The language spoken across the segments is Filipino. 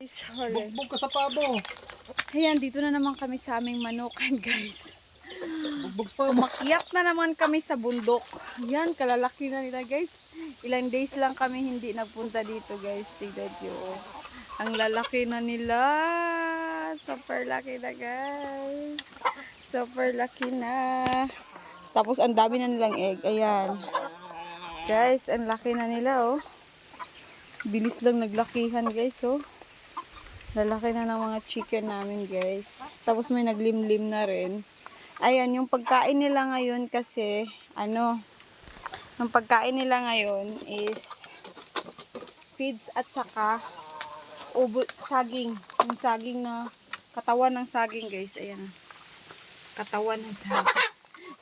Bugbog ka sa pabo. Ayan, dito na naman kami sa aming manukan, guys. Bugbog sa pabo. Makiyak na naman kami sa bundok. Ayan, kalalaki na nila, guys. Ilang days lang kami hindi nagpunta dito, guys. Tignan nyo. Ang lalaki na nila. Super laki na, guys. Super laki na. Tapos, ang dami na nilang egg. Ayan. Guys, ang laki na nila, oh. Bilis lang naglakihan, guys, oh. Lalaki na ng mga chicken namin, guys. Tapos may naglimlim na rin. Ayan, yung pagkain nila ngayon kasi, yung pagkain nila ngayon is feeds at saka saging. Yung saging na, katawan ng saging, guys. Ayan. Katawan ng saging.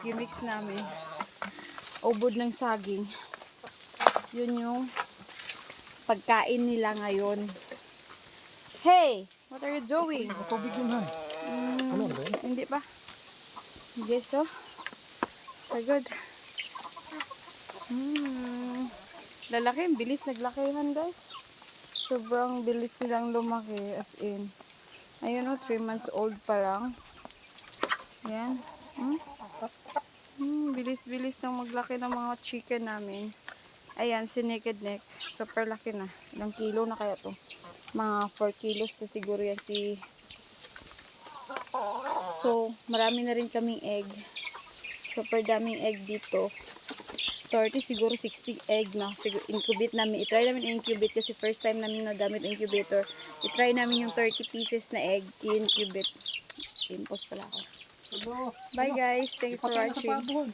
Gimix namin. Ubod ng saging. Yun yung pagkain nila ngayon. Hey, what are you doing? Tubig yun, ha? Ano ba yun? Hindi pa. Yes, oh. So good. Lalaki, bilis naglakihan, guys. Sobrang bilis nilang lumaki, as in. Ayun, oh, 3 months old pa lang. Yan. Bilis-bilis nang maglaki ng mga chicken namin. Ayan, si Naked Neck. Super laki na. Ilang kilo na kaya to? Mga 4 kilos na siguro yan si... So, marami na rin kaming egg. Super daming egg dito. 30, siguro 60 egg na. Siguro, incubate namin. I-try namin incubate kasi first time namin nagamit incubator. I-try namin yung 30 pieces na egg i-incubate. Impose pala ako. Bye guys. Thank you for watching.